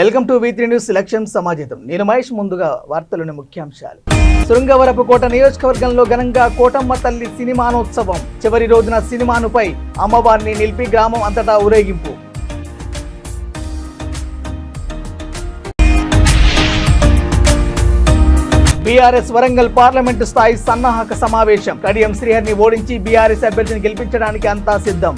Welcome to V3 news election సమాజం. నేను మహేష్. ముందుగా వార్తలోని ముఖ్యాంశాలు. శృంగవరపుకోట నియోజకవర్గంలో ఘనంగా కోటమ్మ తల్లి సినిమానోత్సవం. చివరి రోజున సినిమానుపై అమ్మవారిని నిలిపి గ్రామం అంతటా ఊరేగింపు. బీఆర్ఎస్ వరంగల్ పార్లమెంటు స్థాయి సన్నాహక సమావేశం. కడియం శ్రీహరిని ఓడించి బీఆర్ఎస్ అభ్యర్థిని గెలిపించడానికి అంతా సిద్ధం.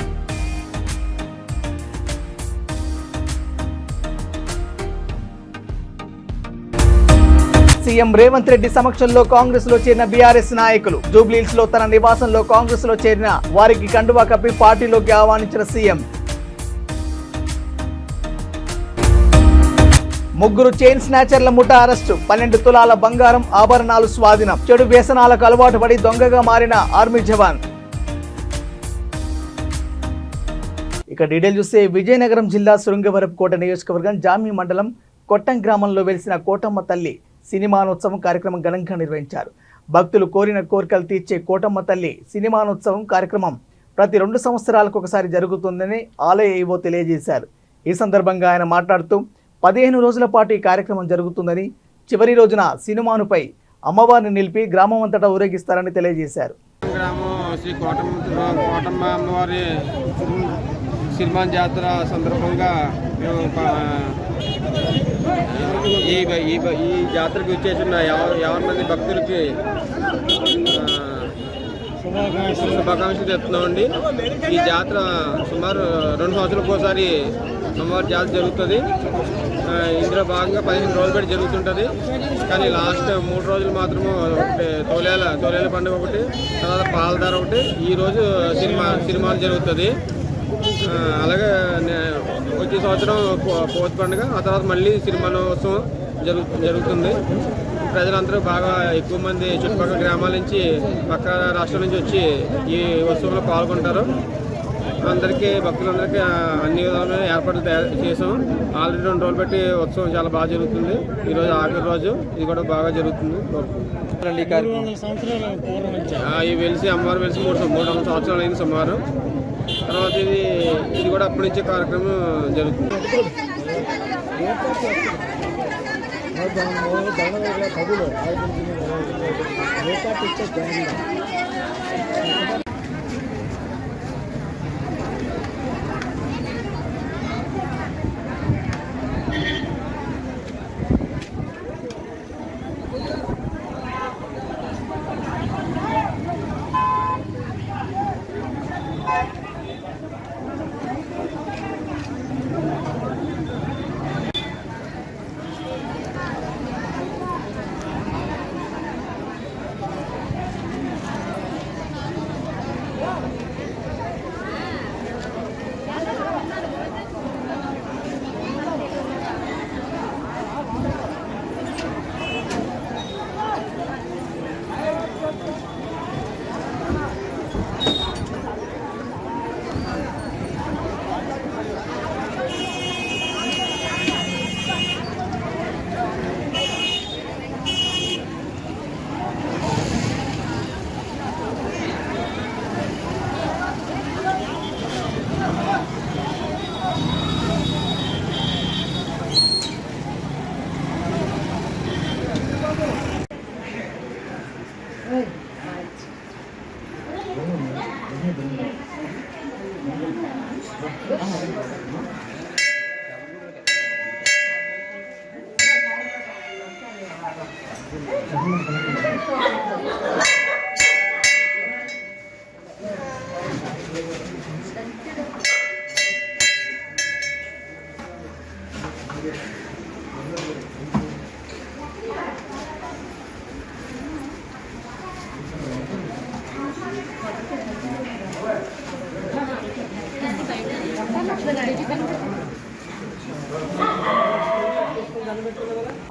సీఎం రేవంత్ రెడ్డి సమక్షంలో కాంగ్రెస్ లో చేరిన బీఆర్ఎస్ నాయకులు. జూబ్లీహిల్స్ లో తన నివాసంలో కాంగ్రెస్ లో చేరిన వారికి కండువా కప్పి పార్టీలోకి ఆహ్వానించిన సీఎం. ముగ్గురు చైన్ స్నాచర్ల ముఠా అరెస్టు. 12 తులాల బంగారం ఆభరణాలు స్వాధీనం. చెడు వ్యసనాలకు అలవాటు పడి దొంగగా మారిన ఆర్మీ జవాన్. ఇక డీటెయిల్ చూస్తే విజయనగరం జిల్లా శృంగవరపుకోట నియోజకవర్గం జామి మండలం కొట్టం గ్రామంలో వెలిసిన కోటమ్మ తల్లి సినిమానోత్సవం కార్యక్రమం ఘనంగా నిర్వహించారు. భక్తులు కోరిన కోరికలు తీర్చే కోటమ్మ తల్లి సినిమానోత్సవం కార్యక్రమం ప్రతి 2 సంవత్సరాలకు ఒకసారి జరుగుతుందని ఆలయ ఈవో తెలియజేశారు. ఈ సందర్భంగా ఆయన మాట్లాడుతూ 15 రోజుల పాటు ఈ కార్యక్రమం జరుగుతుందని, చివరి రోజున సినిమానుపై అమ్మవారిని నిలిపి గ్రామం అంతటా ఊరేగిస్తారని తెలియజేశారు. సినిమా జాతర సందర్భంగా ఈ జాతరకి వచ్చేసిన 50 మంది భక్తులకి శుభాకాంక్షలు చెప్తున్నామండి. ఈ జాతర సుమారు 2 సంవత్సరాలకు ఒకసారి అమ్మవారి జాతర జరుగుతుంది. ఇందులో భాగంగా 15 రోజులు పెట్టి జరుగుతుంటుంది. కానీ లాస్ట్ 3 రోజులు మాత్రము తోలేల పండుగ ఒకటి, తర్వాత పాలధార ఒకటి, ఈరోజు సినిమాలు జరుగుతుంది. అలాగే వచ్చే సంవత్సరం పోత్ పండుగ, ఆ తర్వాత మళ్ళీ సినిమానోత్సవం జరుగుతుంది. ప్రజలందరూ బాగా ఎక్కువ మంది చుట్టుపక్కల గ్రామాల నుంచి, పక్క రాష్ట్రాల నుంచి వచ్చి ఈ ఉత్సవంలో పాల్గొంటారు. అందరికీ భక్తులందరికీ అన్ని విధాలుగా ఏర్పాట్లు చేసాం. ఆల్రెడీ 2 రోజులు బట్టి ఉత్సవం చాలా బాగా జరుగుతుంది. ఈరోజు ఆఖరి రోజు, ఇది కూడా బాగా జరుగుతుంది. ఈ వెలిసి అమ్మవారు వెలిసి 300 సంవత్సరాలు అయింది సుమారు. తర్వాత ఇది కూడా అప్పటి నుంచే కార్యక్రమం జరుగుతుంది.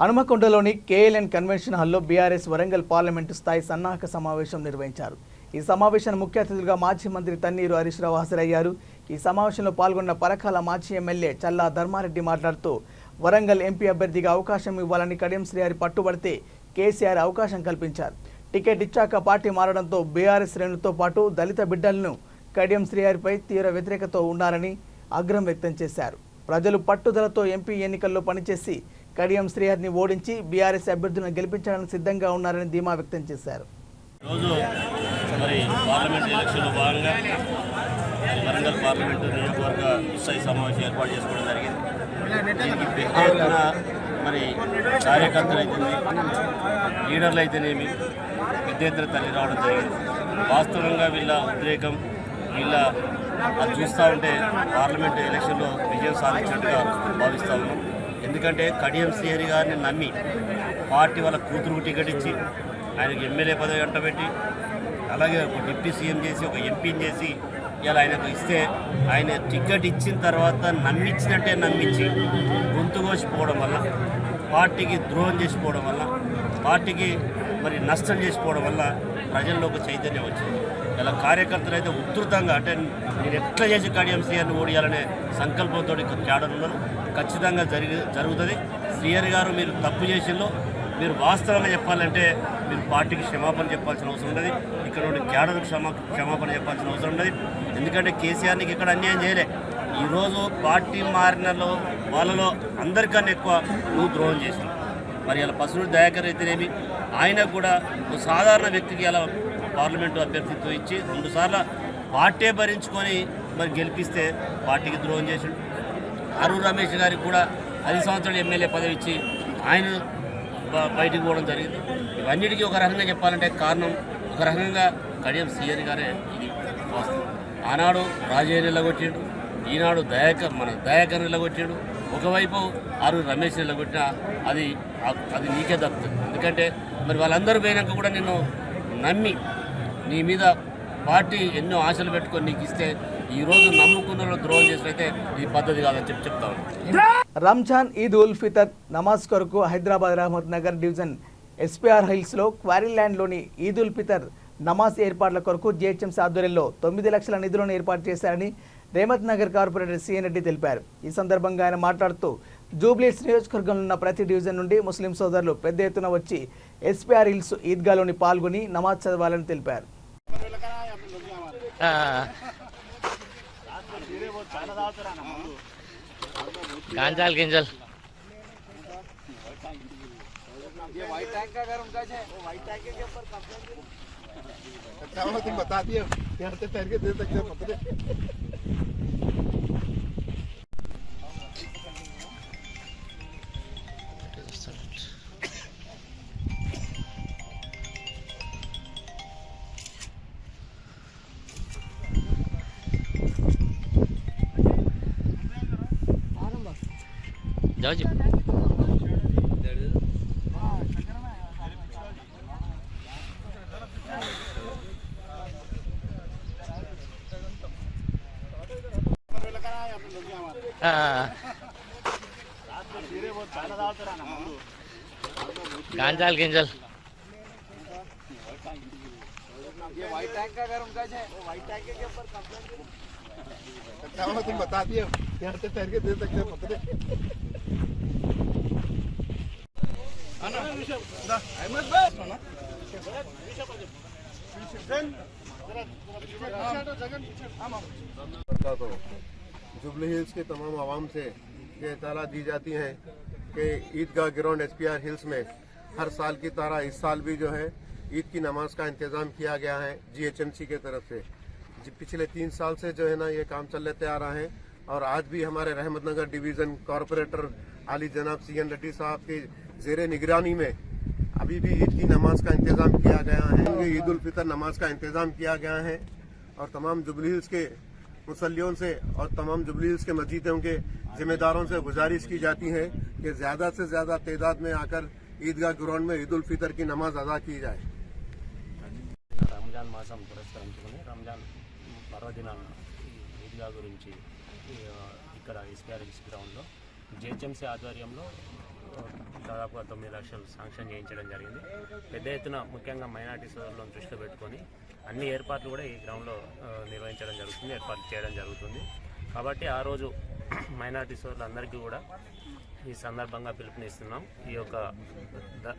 హనుమకొండలోని KLN కన్వెన్షన్ హాల్లో బీఆర్ఎస్ వరంగల్ పార్లమెంటు స్థాయి సన్నాహక సమావేశం నిర్వహించారు. ఈ సమావేశానికి ముఖ్య అతిథులుగా మాజీ మంత్రి తన్నీరు హరీష్ రావు హాజరయ్యారు. ఈ సమావేశంలో పాల్గొన్న పరకాల మాజీ ఎమ్మెల్యే చల్లా ధర్మారెడ్డి మాట్లాడుతూ వరంగల్ ఎంపీ అభ్యర్థిగా అవకాశం ఇవ్వాలని కడియం శ్రీహరి పట్టుబడితే కేసీఆర్ అవకాశం కల్పించారు. టికెట్ ఇచ్చాక పార్టీ మారడంతో బీఆర్ఎస్ శ్రేణులతో పాటు దళిత బిడ్డలను కడియం శ్రీహరిపై తీవ్ర వ్యతిరేకత ఉన్నారని ఆగ్రహం వ్యక్తం చేశారు. ప్రజలు పట్టుదలతో ఎంపీ ఎన్నికల్లో పనిచేసి కడియం శ్రీహరిని ఓడించి బీఆర్ఎస్ అభ్యర్థులను గెలిపించడానికి సిద్ధంగా ఉన్నారని ధీమా వ్యక్తం చేశారు. రోజు మరి పార్లమెంట్ ఎలక్షన్లో భాగంగా వరంగల్ పార్లమెంటు నియోజకవర్గ స్థాయి సమావేశం ఏర్పాటు చేసుకోవడం జరిగింది. దీనికి పెద్ద ఎత్తున మరి కార్యకర్తలు అయితేనేమి, లీడర్లు అయితేనేమి పెద్ద ఎత్తున తల్లి రావడం జరిగింది. వాస్తవంగా వీళ్ళ ఉద్రేకం, వీళ్ళ అది చూస్తూ ఉంటే పార్లమెంట్ ఎలక్షన్లో విజయం సాధించినట్టుగా భావిస్తూ ఉన్నాం. ఎందుకంటే కడియం శ్రీహరి గారిని నమ్మి పార్టీ వాళ్ళ కూతురుకు టికెట్ ఇచ్చి ఆయనకు ఎమ్మెల్యే పదవి అంటబెట్టి అలాగే ఒక డిప్యూటీ సీఎం చేసి ఒక ఎంపీని చేసి ఇలా ఆయనకు ఇస్తే ఆయన టికెట్ ఇచ్చిన తర్వాత నమ్మించినట్టే నమ్మించి గొంతు కోసిపోవడం వల్ల, పార్టీకి ద్రోహం చేసిపోవడం వల్ల, పార్టీకి మరి నష్టం చేసిపోవడం వల్ల ప్రజల్లో ఒక చైతన్యం వచ్చింది. ఇలా కార్యకర్తలు అయితే ఉధృతంగా అంటే నేను ఎట్లా చేసి కడియం శ్రీహరిని ఓడియాలనే సంకల్పంతో కేడనున్నారు. ఖచ్చితంగా జరుగుతుంది. శ్రీహరి గారు మీరు తప్పు చేసిందో మీరు వాస్తవంగా చెప్పాలంటే మీరు పార్టీకి క్షమాపణ చెప్పాల్సిన అవసరం ఉన్నది. ఇక్కడ నుండి కేడర్కు క్షమాపణ చెప్పాల్సిన అవసరం ఉన్నది. ఎందుకంటే కేసీఆర్నికి ఇక్కడ అన్యాయం చేయలే. ఈరోజు పార్టీ మారినలో వాళ్ళలో అందరికన్నా ఎక్కువ నువ్వు ద్రోహం చేసినావు. మరి ఇలా పసునూరి దయాకర్ అయితేనేమి ఆయనకు కూడా ఒక సాధారణ వ్యక్తికి అలా పార్లమెంటు అభ్యర్థిత్వం ఇచ్చి 2 సార్లు పార్టీ భరించుకొని మరి గెలిపిస్తే పార్టీకి ద్రోహం చేసిండు. అరుణ్ రమేష్ గారికి కూడా 10 సంవత్సరాలు ఎమ్మెల్యే పదవి ఇచ్చి ఆయన బయటికి పోవడం జరిగింది. ఇవన్నిటికీ ఒక రకంగా చెప్పాలంటే కారణం ఒక రకంగా కడియం శ్రీహరి గారే. ఇది వాస్తవం. ఆనాడు రాజయ్య నిలగొట్టాడు, ఈనాడు దయాకర్ నిలగొట్టాడు. ఒకవైపు అరుణ్ రమేష్ నిలగొట్టినా అది నీకే దక్కుతుంది. ఎందుకంటే మరి వాళ్ళందరూ పోయినాక కూడా నిన్ను నమ్మి నీ మీద పార్టీ ఎన్నో ఆశలు పెట్టుకొని నీకు ఇస్తే ఈరోజు నమ్ముకున్న ద్రోహం చేసినైతే ఇది పద్ధతి కాదని చెప్తా ఉన్నాను. రంజాన్ ఈద్ ఉల్ ఫితర్ నమాజ్ కొరకు హైదరాబాద్ రహమత్ నగర్ డివిజన్ ఎస్పీఆర్ హిల్స్లో క్వారీ ల్యాండ్లోని ఈద్ ఉల్ ఫితర్ నమాజ్ ఏర్పాట్ల కొరకు జీహెచ్ఎంసీ ఆధ్వర్యంలో 9 లక్షల నిధులను ఏర్పాటు చేశారని రేమత్ నగర్ కార్పొరేటర్ సిఎన్ రెడ్డి తెలిపారు. ఈ సందర్భంగా ఆయన మాట్లాడుతూ జూబ్లీహిల్స్ నియోజకవర్గంలో ఉన్న ప్రతి డివిజన్ నుండి ముస్లిం సోదరులు పెద్ద ఎత్తున వచ్చి ఎస్పీఆర్ హిల్స్ ఈద్గాలోని పాల్గొని నమాజ్ చదవాలని తెలిపారు. गांजाल गिंजल ये व्हाइट टैंक का अगर उनका है वो व्हाइट टैंक के ऊपर कंप्लेंट तुम बता दिए यहाँ से तैर के दे सकते हैं पकड़े जाओ जी. गांजाल गिंजल ये व्हाइट टैंक का अगर उनका है वो व्हाइट टैंक के ऊपर कंप्लेंट तुम बता दिए यहाँ से तैर के दे सकते हैं पकड़े जुबली हिल्स के तमाम आवाम से ये इत्तला दी जाती है कि ईदगाह ग्राउंड एसपीआर हिल्स में हर साल की तरह इस साल भी जो है ईद की नमाज का इंतजाम किया गया है जीएचएमसी के तरफ से। पिछले 3 साल से जो है ना ये काम चलते आ रहा है और आज भी हमारे रहमत नगर डिवीजन कॉरपोरेटर आली जनाब सीएन रेड्डी साहब के जेरे निगरानी में अभी भी ईद की नमाज का इंतजाम किया गया है। ईद उल फितर नमाज का इंतजाम किया गया है और तमाम जुबली हिल्स के मुसल्लियों से और तमाम जुबली हिल्स के मस्जिदों के जिम्मेदारों से गुजारिश की जाती है कि ज्यादा से ज्यादा तादाद में आकर ईदगाह ग्राउंड में ईद उल फितर की नमाज अदा की जाए। రంజాన్ మాసం పురస్కరించుకుని రంజాన్ పర్వదినాల ఈద్గా గురించి ఇక్కడ ఎస్పీఆర్ హిల్స్ గ్రౌండ్లో జీహెచ్ఎంసీ ఆధ్వర్యంలో దాదాపుగా 9 లక్షలు శాంక్షన్ చేయించడం జరిగింది. పెద్ద ఎత్తున ముఖ్యంగా మైనార్టీ సోదరులను దృష్టిలో పెట్టుకొని అన్ని ఏర్పాట్లు కూడా ఈ గ్రౌండ్లో నిర్వహించడం జరుగుతుంది, ఏర్పాట్లు చేయడం జరుగుతుంది. కాబట్టి ఆ రోజు మైనార్టీ సోదరులందరికీ కూడా ఈ సందర్భంగా పిలుపునిస్తున్నాం. ఈ యొక్క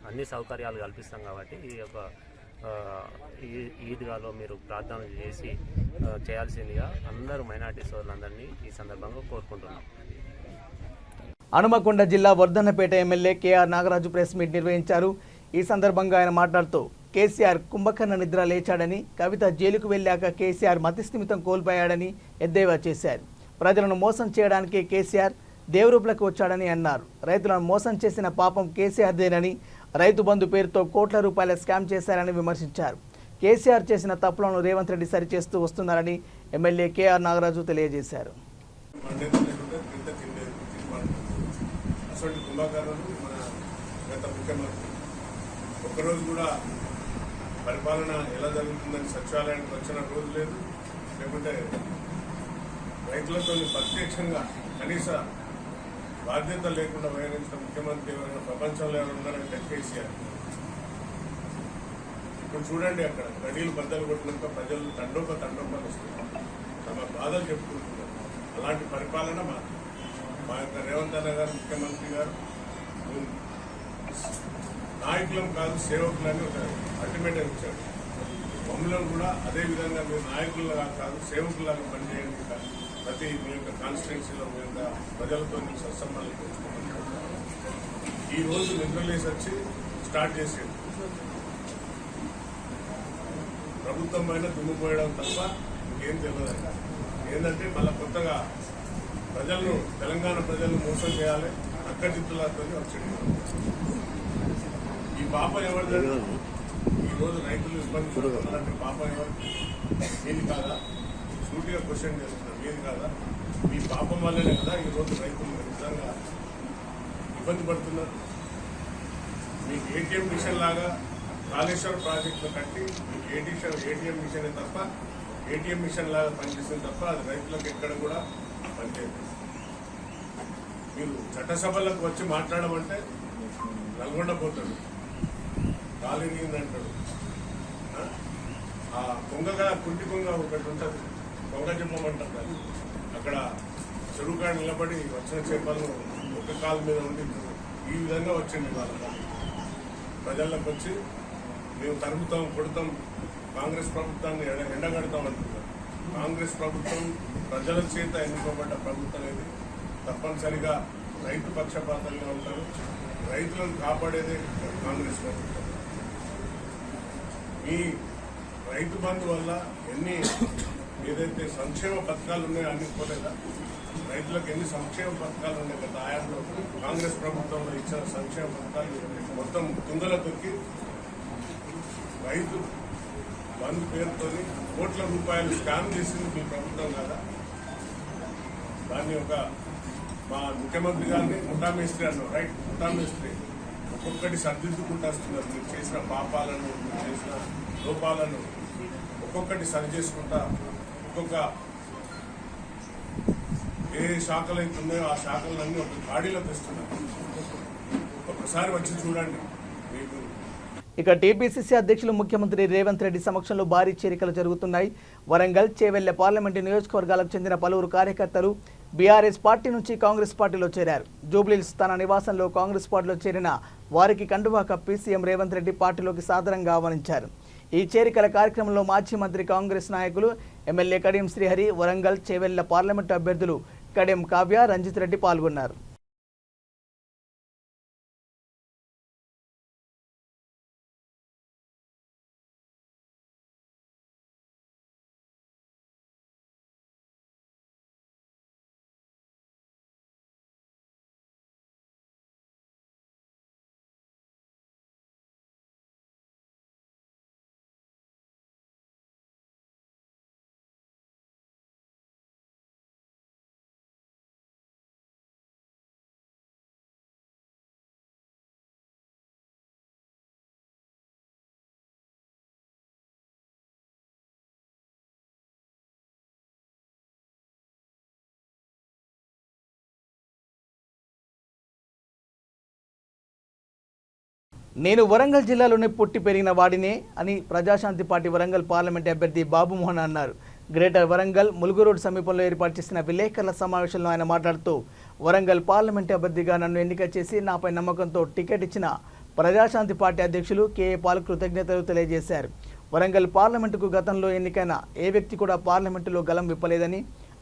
అన్ని సౌకర్యాలు కల్పిస్తాం కాబట్టి ఈ యొక్క ఈద్గాలో మీరు ప్రార్థనలు చేసి చేయాల్సిందిగా అందరూ మైనార్టీ సోదరులందరినీ ఈ సందర్భంగా కోరుకుంటున్నాం. హనుమకొండ జిల్లా Wardhannapet MLA K R Nagaraju press meet నిర్వహించారు. ఈ సందర్భంగా ఆయన మాట్లాడుతూ కేసీఆర్ కుంభకర్ణ నిద్ర లేచాడని, కవిత జైలుకు వెళ్ళాక కేసీఆర్ మతిస్థిమితం కోల్పోయాడని ఎద్దేవా చేశారు. ప్రజలను మోసం చేయడానికి కేసీఆర్ దేవరూపులకు వచ్చాడని అన్నారు. రైతులను మోసం చేసిన పాపం కేసీఆర్దేనని, రైతు బంధు పేరుతో కోట్ల రూపాయల స్కామ్ చేశారని విమర్శించారు. కేసీఆర్ చేసిన తప్పులను రేవంత్ రెడ్డి సరిచేస్తూ వస్తున్నారని ఎమ్మెల్యే కేఆర్ నాగరాజు తెలియజేశారు. ఒక్కరోజు కూడా పరిపాలన ఎలా జరుగుతుందని సచివాలయానికి వచ్చిన రోజు లేదు. లేకుంటే రైతులతో ప్రత్యక్షంగా కనీస బాధ్యత లేకుండా వ్యవహరించిన ముఖ్యమంత్రి ఎవరైనా ప్రపంచంలో ఎవరు ఉన్నారంటే కేసీఆర్. ఇప్పుడు చూడండి, అక్కడ గడిలు బద్దలు కొట్టినాక ప్రజలు తండోపాలు వస్తున్నారు, తమ బాధలు చెప్పుకుంటున్నారు. అలాంటి పరిపాలన మా యొక్క రేవంత్ అన్న గారు ముఖ్యమంత్రి గారు నాయకులం కాదు సేవకులని ఒక అల్టిమేటం ఇచ్చారు. మమ్మల్ని కూడా అదే విధంగా మీరు నాయకులుగా కాదు సేవకులాగా పనిచేయండి. ప్రతి మీ యొక్క కాన్స్టిట్యున్సీలో మీ యొక్క ప్రజలతో సత్సంబంధాలు పెంచుకోమని ఈ రోజు నిద్రలేసి వచ్చి స్టార్ట్ చేసేది ప్రభుత్వం పైన దుమ్ముపోయడం తప్ప ఇంకేం తెలియదు. ఏంటంటే మళ్ళీ కొత్తగా ప్రజలను, తెలంగాణ ప్రజలను మోసం చేయాలి, అక్కజిత్తులతో వచ్చింది. ఈ పాప ఎవరిది? ఈరోజు రైతులు ఇబ్బంది పడుతున్నారంటే పాప ఎవరు? మీది కాదా? సూటిగా క్వశ్చన్ చేస్తున్నారు, మీది కాదా? మీ పాపం వల్లనే కదా ఈరోజు రైతులు నిజంగా ఇబ్బంది పడుతున్నారు. మీకు ఏటీఎం మిషన్ లాగా కాళేశ్వరం ప్రాజెక్టులు కట్టి మీకు ఏటీఎం మిషన్ తప్ప ఏటీఎం మిషన్ లాగా పనిచేస్తుంది తప్ప అది రైతులకు ఎక్కడ కూడా పనిచేయదు. మీరు చట్టసభలకు వచ్చి మాట్లాడమంటే నల్గొండ పోతాడు, గాలి నీంది అంటాడు. ఆ కొంగగా కుంటి కొంగ ఒకటి ఉంటుంది, కొంగ చెప్పమంటారు. అక్కడ చెరువుకాడ నిలబడి వచ్చిన చేపలను ఒక కాలు మీద ఉండి ఈ విధంగా వచ్చింది. వాళ్ళ ప్రజలకు వచ్చి మేము తరుముతాం, కొడతాం, కాంగ్రెస్ ప్రభుత్వాన్ని ఎండగడతాం అంటున్నారు. కాంగ్రెస్ ప్రభుత్వం ప్రజల చేత ఎన్నుకోబడ్డ ప్రభుత్వం అనేది తప్పనిసరిగా రైతు పక్షపాతంగా ఉంటారు. రైతులను కాపాడేదే కాంగ్రెస్ ప్రభుత్వం. ఈ రైతు బంధు వల్ల ఎన్ని ఏదైతే సంక్షేమ పథకాలు ఉన్నాయో అన్ని పోలేదా? రైతులకు ఎన్ని సంక్షేమ పథకాలు ఉన్నాయి గత ఆయంలో కాంగ్రెస్ ప్రభుత్వంలో ఇచ్చిన సంక్షేమ పథకాలు మొత్తం తుంగల తొక్కి రైతు బంధు పేరుతో కోట్ల రూపాయలు స్కామ్ చేసింది మీ ప్రభుత్వం కదా. దాన్ని ఒక మా ముఖ్యమంత్రి గారిని ముఠా మేస్త్రి అన్నారు. రైట్, ముఠా మేస్త్రి ఒక్కొక్కటి సరిదిద్దుకుంటూ వస్తున్నారు. మీరు చేసిన పాపాలను, మీరు చేసిన లోపాలను ఒక్కొక్కటి సరి చేసుకుంటా ఒక్కొక్క ఏ శాఖలు అయితే ఉన్నాయో ఆ శాఖలన్నీ ఒక గాడిలో తెస్తున్నారు. ఒక్కసారి వచ్చి చూడండి. మీకు ఇక టీపీసీసీ అధ్యక్షులు ముఖ్యమంత్రి రేవంత్ రెడ్డి సమక్షంలో భారీ చేరికలు జరుగుతున్నాయి. వరంగల్, చేవెళ్ల పార్లమెంటు నియోజకవర్గాలకు చెందిన పలువురు కార్యకర్తలు బీఆర్ఎస్ పార్టీ నుంచి కాంగ్రెస్ పార్టీలో చేరారు. జూబ్లీహిల్స్ తన నివాసంలో కాంగ్రెస్ పార్టీలో చేరిన వారికి కండువా కప్పి సీఎం రేవంత్ రెడ్డి పార్టీలోకి సాదరంగా ఆహ్వానించారు. ఈ చేరికల కార్యక్రమంలో మాజీ మంత్రి కాంగ్రెస్ నాయకులు ఎమ్మెల్యే కడియం శ్రీహరి, వరంగల్, చేవెళ్ల పార్లమెంటు అభ్యర్థులు కడియం కావ్య, రంజిత్ రెడ్డి పాల్గొన్నారు. నేను వరంగల్ జిల్లాలోనే పుట్టి పెరిగిన వాడినే అని ప్రజాశాంతి పార్టీ వరంగల్ పార్లమెంట్ అభ్యర్థి బాబుమోహన్ అన్నారు. గ్రేటర్ వరంగల్ ములుగు రోడ్ సమీపంలో ఏర్పాటు చేసిన విలేకరుల సమావేశంలో ఆయన మాట్లాడుతూ వరంగల్ పార్లమెంట్ అభ్యర్థిగా నన్ను ఎన్నిక చేసి నాపై నమ్మకంతో టికెట్ ఇచ్చిన ప్రజాశాంతి పార్టీ అధ్యక్షులు కేఏ పాల్ కృతజ్ఞతలు తెలియజేశారు. వరంగల్ పార్లమెంటుకు గతంలో ఎన్నికైన ఏ వ్యక్తి కూడా పార్లమెంటులో గలం విప్పలేదని,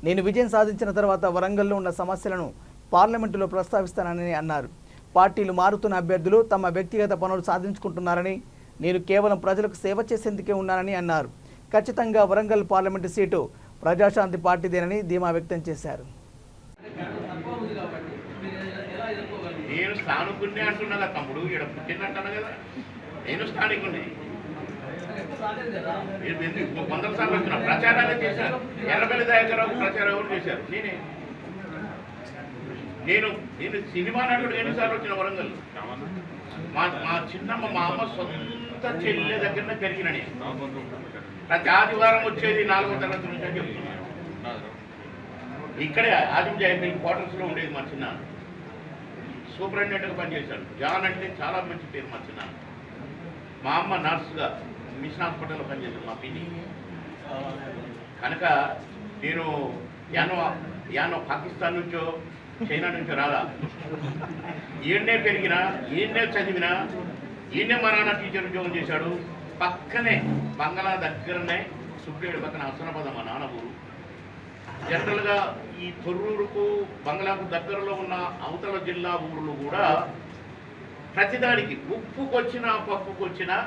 నేను విజయం సాధించిన తర్వాత వరంగల్లో ఉన్న సమస్యలను పార్లమెంటులో ప్రస్తావిస్తానని అన్నారు. పార్టీలు మారుతున్న అభ్యర్థులు తమ వ్యక్తిగత పనులు సాధించుకుంటున్నారని, నేను కేవలం ప్రజలకు సేవ చేసేందుకే ఉన్నానని అన్నారు. ఖచ్చితంగా వరంగల్ పార్లమెంటు సీటు ప్రజాశాంతి పార్టీదేనని ధీమా వ్యక్తం చేశారు. నేను స్థానికుడిని అంటున్నా తమ్ముడు, ఇక్కడ పుట్టినట్టు కదా, నేను స్థానికుడిని. వందల సార్లు వచ్చిన ప్రచారాలే చేశారు. ఎర్రబెల్లి దయాకరావు ప్రచారం ఎవరు చేశారు? నేనే. నేను సినిమా నటుడు ఎన్నిసార్లు వచ్చిన వరంగల్. మా చిన్నమ్మ మా అమ్మ సొంత చెల్లె దగ్గరనే పెరిగిన నేను. ప్రతి ఆదివారం వచ్చేది 4వ తరగతి నుంచి అని చెప్తున్నాను. ఇక్కడే ఆదిత్య క్వార్టర్స్లో ఉండేది మా చిన్న. సూపరింటెండెంట్గా పనిచేశాడు. జాన్ అంటే చాలా మంచి పేరు మా చిన్న. మా అమ్మ నర్సుగా మిషన్ హాస్పిటల్లో పనిచేశాడు మా పిన్ని. కనుక నేను యానో పాకిస్తాన్ నుంచో చైనా నుంచో రాలా. ఈయన్నే పెరిగినా, ఈయన్నే చదివినా, ఈయన్నే మా నాన్న టీచర్ ఉద్యోగం చేశాడు. పక్కనే బంగాళా దగ్గరనే సుప్రీడు పక్కన హసనాబాద్ మా నాన్న ఊరు. జనరల్గా ఈ తొర్రూరుకు బంగ్లాకు దగ్గరలో ఉన్న అవతల జిల్లా ఊర్లు కూడా ప్రతిదానికి ఉప్పుకొచ్చినా పప్పుకొచ్చినా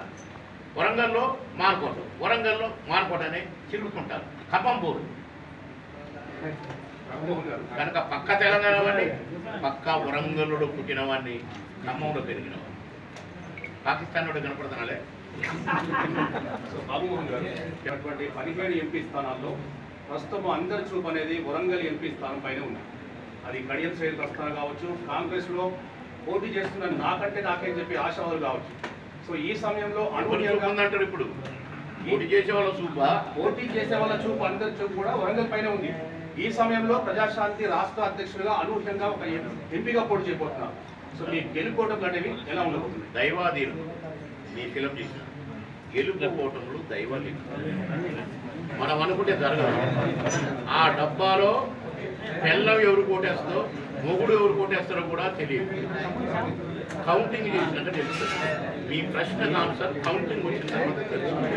వరంగల్లో మానుకోట అనే చిరుగుకుంటారు. ఖమ్మంపూరు కనుక పక్క తెలంగాణ వాడిని, పక్క వరంగల్లో పుట్టినవాడిని, ఖమ్మంలో పెరిగినవాడిని. పాకిస్తాన్ వాడు కనపడుతున్నాలే. బాబుమోహన్ గారు 17 ఎంపీ స్థానాల్లో ప్రస్తుతం అందరి చూపు అనేది వరంగల్ ఎంపీ స్థానం పైన ఉంది. అది కడియం శ్రేణి ప్రస్థానం కావచ్చు, కాంగ్రెస్లో పోటీ చేస్తున్న నాకేం చెప్పి ఆశావాదులు కావచ్చు. సో ఈ సమయంలో అంటారు ఇప్పుడు పోటీ చేసే వాళ్ళ చూపు అందరి చూపు కూడా వరంగల్ పైన ఉంది. ఈ సమయంలో ప్రజాశాంతి రాష్ట్ర అధ్యక్షుడిగా అనూహ్యంగా ఒక ఎంపీగా పోటీ చేయబోతున్నారు. సో మీ గెలుపోవడం లాంటివి ఎలా ఉండబోతుంది? దైవాధీనం. మీ ఫిలం చేసిన గెలుపోవటంలో దైవాధీనం. మనం అనుకుంటే జరగదు. ఆ డబ్బాలో పెళ్ళం ఎవరు కోటేస్తుందో, మొగుడు ఎవరు కోటేస్తారో కూడా తెలియదు. కౌంటింగ్ చేసినాక తెలుస్తుంది. మీ ప్రశ్నకు ఆన్సర్ కౌంటింగ్ వచ్చిన తర్వాత తెలుస్తుంది.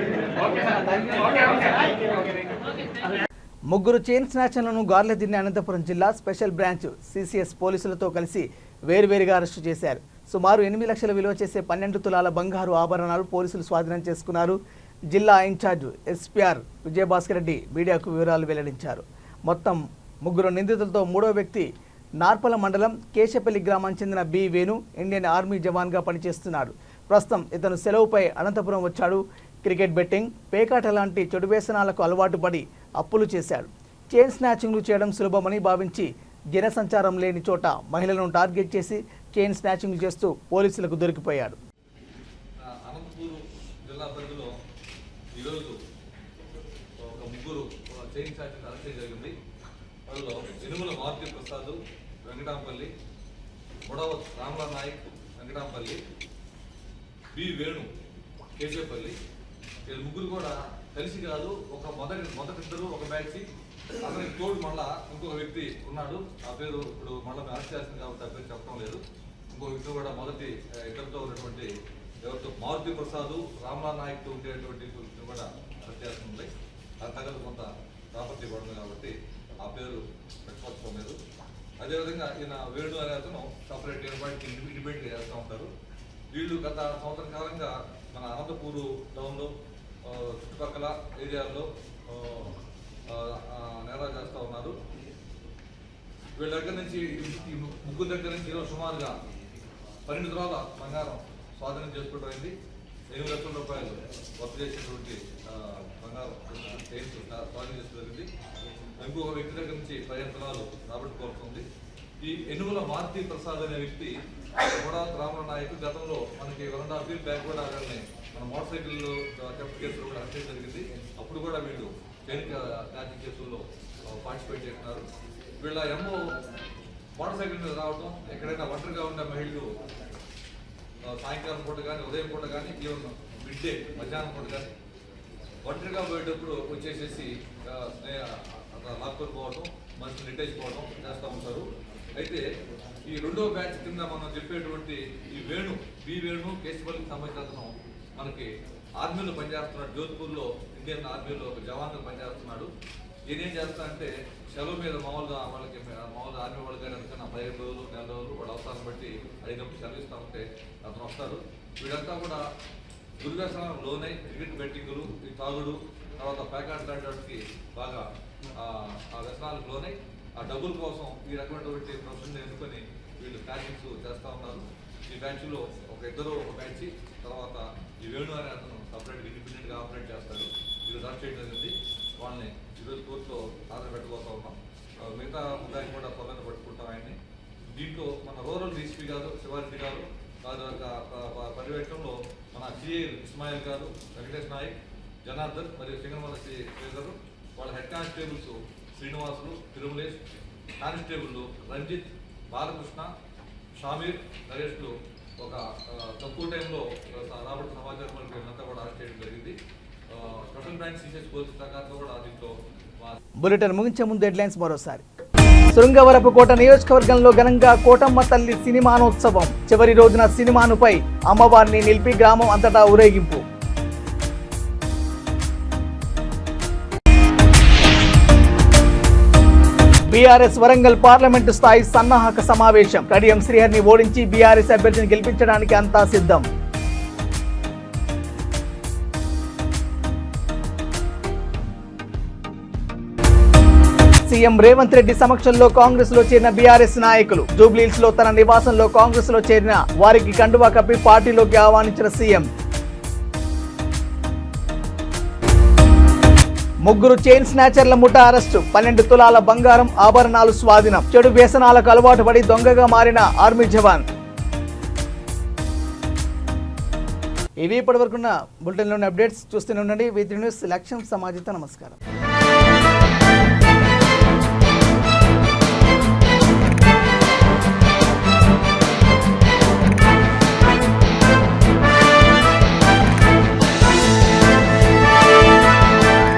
ముగ్గురు చైన్ స్నాచర్లను గార్లదిన్నె అనంతపురం జిల్లా స్పెషల్ బ్రాంచ్ సిసిఎస్ పోలీసులతో కలిసి వేర్వేరుగా అరెస్టు చేశారు. సుమారు 8 లక్షల విలువ చేసే 12 తులాల బంగారు ఆభరణాలు పోలీసులు స్వాధీనం చేసుకున్నారు. జిల్లా ఇన్ఛార్జ్ ఎస్పీఆర్ విజయభాస్కర్ రెడ్డి మీడియాకు వివరాలు వెల్లడించారు. మొత్తం ముగ్గురు నిందితులతో మూడో వ్యక్తి నార్పల మండలం కేశపల్లి గ్రామానికి చెందిన బి వేణు ఇండియన్ ఆర్మీ జవాన్గా పనిచేస్తున్నాడు. ప్రస్తుతం ఇతను సెలవుపై అనంతపురం వచ్చాడు. క్రికెట్ బెట్టింగ్, పేకాట లాంటి చెడు వ్యసనాలకు అలవాటు పడి అప్పులు చేశాడు. చైన్ స్నాచింగ్లు చేయడం సులభమని భావించి జనసంచారం లేని చోట మహిళలను టార్గెట్ చేసి చైన్ స్నాచింగ్ చేస్తూ పోలీసులకు దొరికిపోయాడు. అనంతపూర్ జిల్లా పరిధిలో ఈరోజు ఒక ముగ్గురు చైన్ స్నాచింగ్ అరెస్ట్ జరిగింది. వాళ్ళలో ఎనుమల మారుతి ప్రసాద్ వెంకటాంపల్లి, మొడవ రామలా నాయక్ వెంకటాంపల్లి, బి వేణు కేశపల్లి, వీళ్ళు ముగ్గురు కూడా కలిసి కాదు, ఒక మొదటిద్దరు ఒక బ్యాచ్, అతనికి తోడు మళ్ళా ఇంకొక వ్యక్తి ఉన్నాడు. ఆ పేరు ఇప్పుడు మళ్ళీ అరెస్ట్ చేస్తుంది కాబట్టి ఆ పేరు చెప్పడం లేదు. ఇంకో వ్యక్తి కూడా మొదటి ఇద్దరితో ఉన్నటువంటి ఎవరితో మారుతి ప్రసాద్ రామలా నాయక్తో ఉండేటువంటి కూడా అరెస్ట్ చేస్తుంది. ఆ తగ్గదు కొంత ప్రాపర్టీ పడుతుంది కాబట్టి ఆ పేరు పెట్టుకోవడం లేదు. అదేవిధంగా ఈయన వేణు అనే అతను సపరేట్ ఏర్పాటుకి ఇండిపెండెంట్గా చేస్తూ ఉంటారు. వీళ్ళు గత సంవత్సరం కాలంగా మన అనంతపూరు టౌన్లో చుట్టుపక్కల ఏరియాల్లో నేరాలు చేస్తూ ఉన్నారు. వీళ్ళ దగ్గర నుంచి ఈ ముగ్గురు దగ్గర నుంచి ఈరోజు సుమారుగా 12 తులాల బంగారం స్వాధీనం చేసుకోవడం, 8 లక్షల రూపాయలు వర్క్ చేసేటువంటి బంగారం స్వాధీనం చేసుకోగలిగింది. ఇంకొక వ్యక్తి దగ్గర నుంచి 15 తులాలు రాబట్టుకోవాల్సింది. ఈ ఎనుమల మారుతి ప్రసాద్ అనే వ్యక్తి కూడా రామల నాయకు గతంలో మనకి 1.5 years బ్యాక్ కూడా అక్కడనే మన మోటార్ సైకిల్ థెఫ్ట్ కేసులో కూడా అరెస్ట్ జరిగింది. అప్పుడు కూడా వీళ్ళు చైన్ స్నాచింగ్ కేసుల్లో పార్టిసిపేట్ చేస్తున్నారు. వీళ్ళ ఎమ్మో మోటార్ సైకిల్ మీద రావడం, ఎక్కడైనా ఒంటరిగా ఉన్న మహిళలు సాయంకాలం పూట కానీ ఉదయం పూట కానీ ఈవెన్ మిడ్ డే మధ్యాహ్నం పూట కానీ ఒంటరిగా పోయేటప్పుడు వచ్చేసేసి లాక్కొని పోవడం, మనిషిని నెట్టేసిపోవడం చేస్తూ ఉంటారు. అయితే ఈ రెండో బ్యాచ్ కింద మనం చెప్పేటువంటి ఈ వేణు బి వేణు కేశపల్లికి సంబంధించిన అతను మనకి ఆర్మీలో పనిచేస్తున్నాడు. జోధ్పూర్లో ఇండియన్ ఆర్మీలో ఒక జవాన్గా పనిచేస్తున్నాడు. నేనేం చేస్తానంటే సెలవు మీద మామూలుగా వాళ్ళకి మామూలుగా ఆర్మీ వాళ్ళకి కానీ అందుకని 15 రోజులు 4 రోజులు వాళ్ళ అవసరాన్ని బట్టి అడిగినప్పుడు సెలవు ఇస్తా ఉంటే అతను వస్తారు. వీడంతా కూడా దుర్వ్యసనం లోనై క్రికెట్ బెట్టింగులు, ఈ తాగుడు, తర్వాత ప్యాకెట్ లాంటి బాగా ఆ వ్యసనాలకు లోనై ఆ డబ్బుల కోసం ఈ రకమైనటువంటి ప్రొఫెషన్ ఎన్నుకొని వీళ్ళు ప్యాకింగ్స్ చేస్తూ ఉన్నారు. ఈ బ్యాచ్లో ఒక బ్యాచ్, తర్వాత ఈ వేణు అనే అతను సపరేట్గా ఇండిపెండెంట్గా ఆపరేట్ చేస్తాడు. ఈరోజు అరెస్ట్ చేయడం జరిగింది. వాళ్ళని ఈరోజు కోర్టులో హాజరు పెట్టబోతా ఉన్నాం. మిగతా ముద్దాయిని కూడా త్వరగా పట్టుకుంటాం ఆయన్ని. దీంట్లో మన రూరల్ డీసీపీ గారు శివారెడ్డి గారు వారి యొక్క పర్యవేక్షణలో మన సిఐ ఇస్మాయిల్ గారు, వెంకటేష్ నాయక్, జనార్దన్ మరియు సింగమల శ్రీధర్, వాళ్ళ head constables Srinivasulu, Tirumalesh, constable Ranjith, Balakrishna, Shameer, నరేష్లు ఒక తక్కువ టైంలో రాబట్టి సమాచారం వరకు వీళ్ళంతా కూడా అరెస్ట్ చేయడం జరిగింది. స్పెషల్ బ్రాంచ్ సీసెస్ పోలీస్ ప్రకారంలో కూడా దీంట్లో బులెటిన్ ముగించే ముందు హెడ్లైన్స్ మరోసారి. శృంగవరపుకోట నియోజకవర్గంలో ఘనంగా కోటమ్మ తల్లి సినిమానోత్సవం. చివరి రోజున సినిమానుపై అమ్మవారిని నిలిపి గ్రామం అంతటా ఊరేగింపు. బీఆర్ఎస్ వరంగల్ పార్లమెంటు స్థాయి సన్నాహక సమావేశం. కడియం శ్రీహరిని ఓడించి బీఆర్ఎస్ అభ్యర్థిని గెలిపించడానికి అంతా సిద్ధం. సీఎం రేవంత్ రెడ్డి సమక్షంలో కాంగ్రెస్ లో చేరిన బీఆర్ఎస్ నాయకులు. జూబ్లీహిల్స్ లో తన నివాసంలో కాంగ్రెస్ లో చేరిన వారికి కండువా కప్పి పార్టీలోకి ఆహ్వానించిన సీఎం. ముగ్గురు చైన్ స్నాచర్ల ముఠా అరెస్టు. 12 తులాల బంగారం, ఆభరణాలు స్వాధీనం. చెడు వ్యసనాలకు అలవాటు పడి దొంగగా మారిన ఆర్మీ జవాన్. ఇవి ఇప్పటివరకున్న బులెటిన్లోని అప్డేట్స్. చూస్తూనే ఉండండి V3 న్యూస్. లక్ష్యం సమాజిత. నమస్కారం.